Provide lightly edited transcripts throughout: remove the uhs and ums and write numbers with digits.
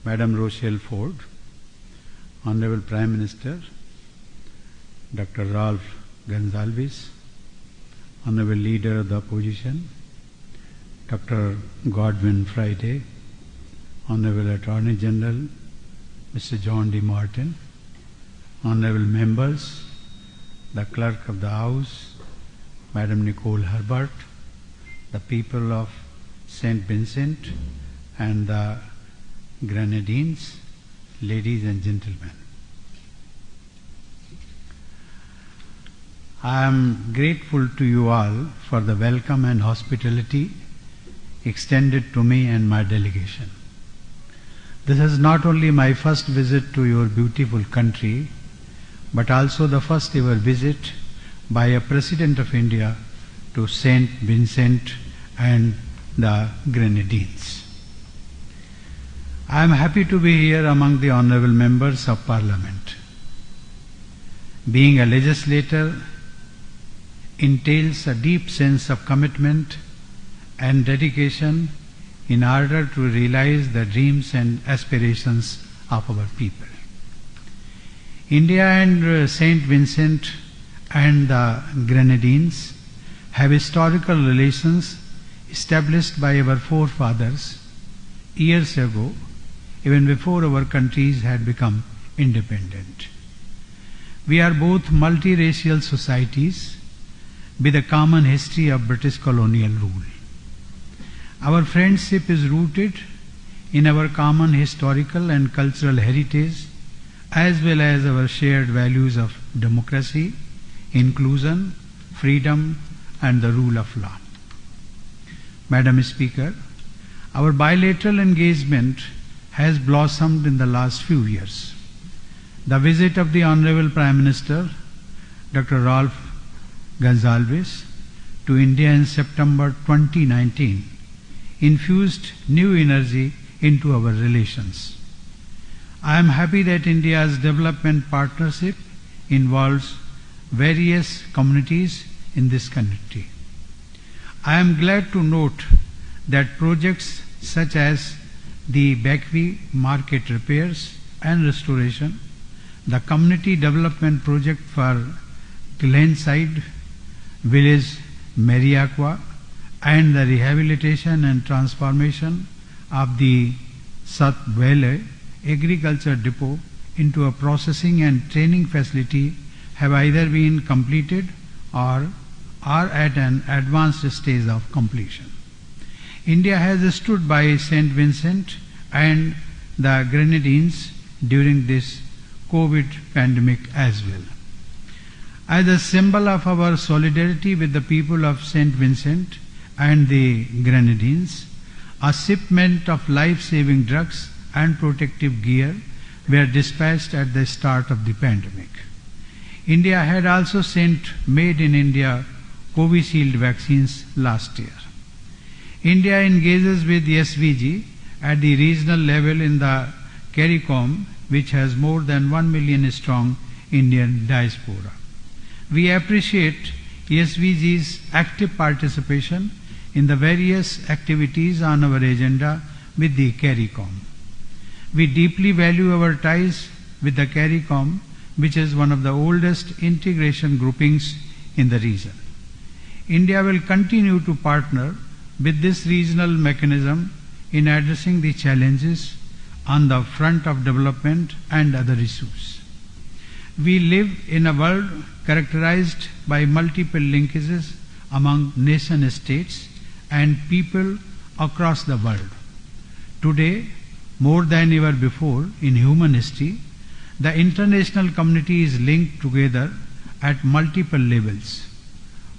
Madam Rochelle Ford, Honorable Prime Minister, Dr. Ralph Gonsalves, Honorable Leader of the Opposition, Dr. Godwin Friday, Honorable Attorney General, Mr. John D. Martin, Honorable Members, the Clerk of the House, Madam Nicole Herbert, the people of St. Vincent and the Grenadines, ladies and gentlemen. I am grateful to you all for the welcome and hospitality extended to me and my delegation. This is not only my first visit to your beautiful country, but also the first ever visit by a President of India to St. Vincent and the Grenadines. I am happy to be here among the honorable members of Parliament. Being a legislator entails a deep sense of commitment and dedication in order to realize the dreams and aspirations of our people. India and St. Vincent and the Grenadines have historical relations established by our forefathers years ago, even before our countries had become independent. We are both multiracial societies with a common history of British colonial rule. Our friendship is rooted in our common historical and cultural heritage, as well as our shared values of democracy, inclusion, freedom, and the rule of law. Madam Speaker, our bilateral engagement has blossomed in the last few years. The visit of the Honorable Prime Minister, Dr. Ralph Gonsalves, to India in September 2019 infused new energy into our relations. I am happy that India's development partnership involves various communities in this country. I am glad to note that projects such as the Bakwi market repairs and restoration, the community development project for Glenside village Mariaqua, and the rehabilitation and transformation of the Satvele agriculture depot into a processing and training facility have either been completed or are at an advanced stage of completion. India has stood by St. Vincent and the Grenadines during this COVID pandemic as well. As a symbol of our solidarity with the people of St. Vincent and the Grenadines, a shipment of life-saving drugs and protective gear were dispatched at the start of the pandemic. India had also sent made in India Covishield vaccines last year. India engages with the SVG at the regional level in the CARICOM, which has more than 1 million strong Indian diaspora. We appreciate SVG's active participation in the various activities on our agenda with the CARICOM. We deeply value our ties with the CARICOM, which is one of the oldest integration groupings in the region. India will continue to partner with this regional mechanism in addressing the challenges on the front of development and other issues. We live in a world characterized by multiple linkages among nation states and people across the world. Today, more than ever before in human history, the international community is linked together at multiple levels.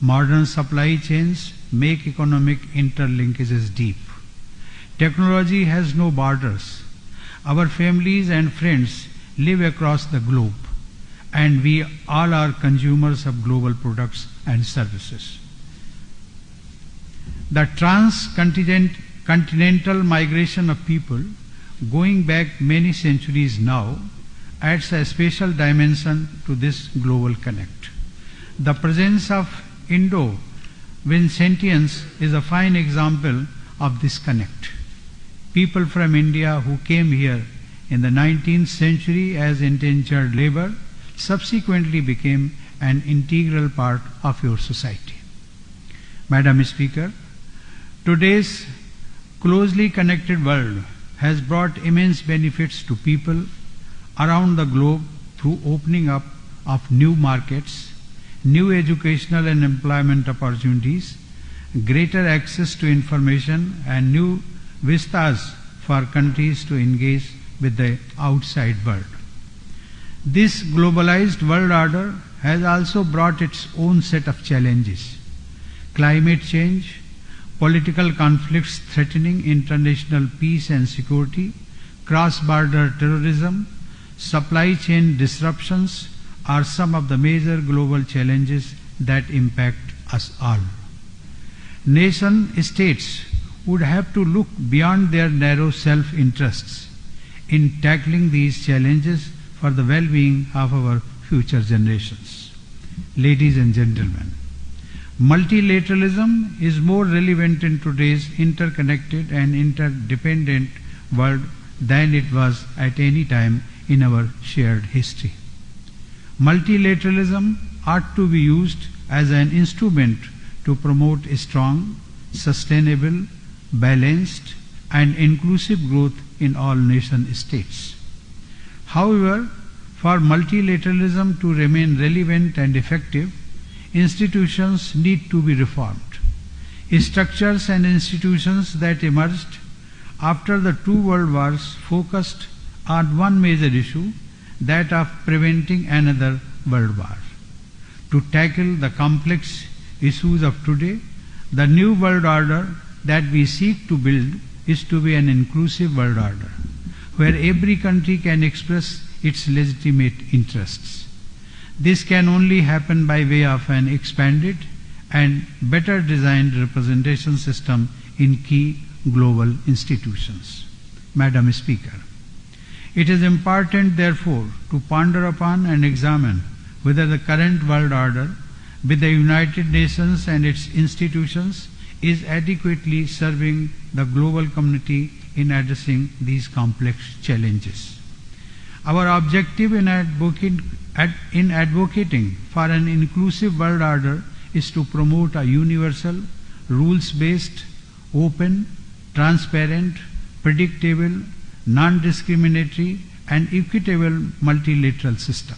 Modern supply chains make economic interlinkages deep. Technology has no borders. Our families and friends live across the globe, and we all are consumers of global products and services. The transcontinental migration of people going back many centuries now adds a special dimension to this global connect. The presence of Indo-Vincentians is a fine example of this connect. People from India who came here in the 19th century as indentured labor subsequently became an integral part of your society. Madam Speaker, today's closely connected world has brought immense benefits to people around the globe through opening up of new markets, new educational and employment opportunities, greater access to information, and new vistas for countries to engage with the outside world. This globalized world order has also brought its own set of challenges. Climate change, political conflicts threatening international peace and security, cross-border terrorism, supply chain disruptions are some of the major global challenges that impact us all. Nation-states would have to look beyond their narrow self-interests in tackling these challenges for the well-being of our future generations. Ladies and gentlemen, multilateralism is more relevant in today's interconnected and interdependent world than it was at any time in our shared history. Multilateralism ought to be used as an instrument to promote strong, sustainable, balanced, and inclusive growth in all nation states. However, for multilateralism to remain relevant and effective, institutions need to be reformed. Structures and institutions that emerged after the two world wars focused on one major issue, that of preventing another world war. To tackle the complex issues of today, the new world order that we seek to build is to be an inclusive world order, where every country can express its legitimate interests. This can only happen by way of an expanded and better designed representation system in key global institutions. Madam Speaker, it is important, therefore, to ponder upon and examine whether the current world order with the United Nations and its institutions is adequately serving the global community in addressing these complex challenges. Our objective in advocating for an inclusive world order is to promote a universal, rules-based, open, transparent, predictable, non-discriminatory, and equitable multilateral system.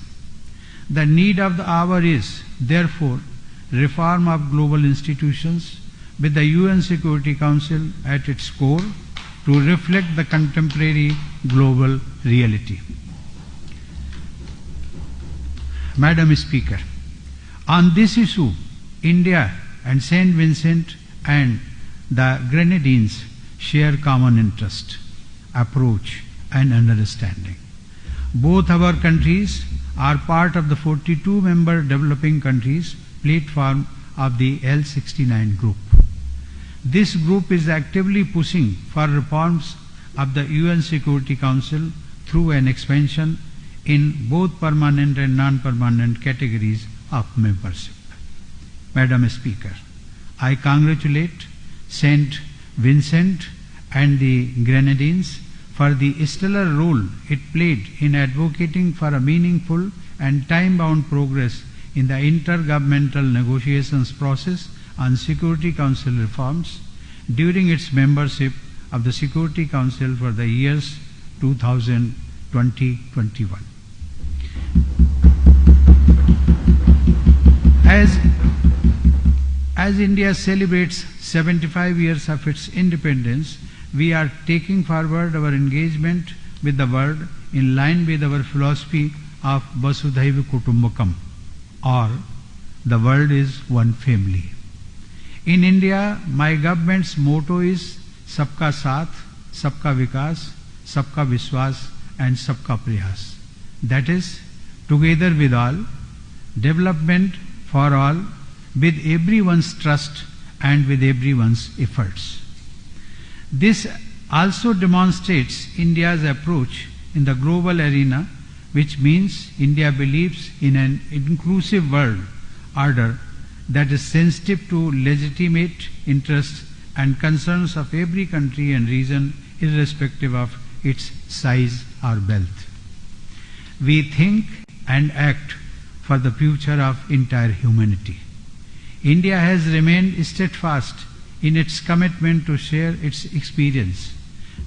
The need of the hour is, therefore, reform of global institutions with the UN Security Council at its core to reflect the contemporary global reality. Madam Speaker, on this issue, India and St. Vincent and the Grenadines share common interest, approach, and understanding. Both our countries are part of the 42-member developing countries platform of the L69 group. This group is actively pushing for reforms of the UN Security Council through an expansion in both permanent and non-permanent categories of membership. Madam Speaker, I congratulate St. Vincent and the Grenadines for the stellar role it played in advocating for a meaningful and time-bound progress in the intergovernmental negotiations process on Security Council reforms during its membership of the Security Council for the years 2020-21. As India celebrates 75 years of its independence, we are taking forward our engagement with the world in line with our philosophy of Vasudhaiva Kutumbakam, or the world is one family. In India, my government's motto is Sabka Saath, Sabka Vikas, Sabka Vishwas, and Sabka Prayas. That is, together with all, development for all, with everyone's trust and with everyone's efforts. This also demonstrates India's approach in the global arena, which means India believes in an inclusive world order that is sensitive to legitimate interests and concerns of every country and region, irrespective of its size our wealth. We think and act for the future of entire humanity. India has remained steadfast in its commitment to share its experience,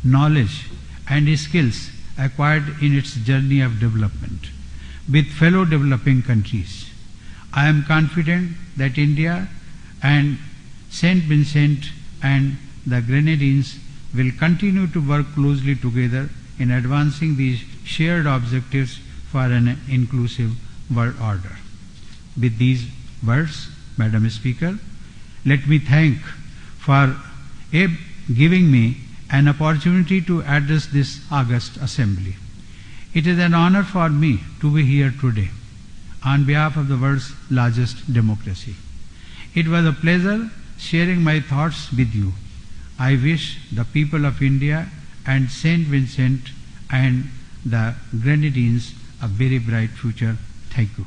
knowledge, and skills acquired in its journey of development with fellow developing countries. I am confident that India and St. Vincent and the Grenadines will continue to work closely together in advancing these shared objectives for an inclusive world order. With these words, Madam Speaker, let me thank for giving me an opportunity to address this august assembly. It is an honor for me to be here today on behalf of the world's largest democracy. It was a pleasure sharing my thoughts with you. I wish the people of India and St. Vincent and the Grenadines a very bright future. Thank you.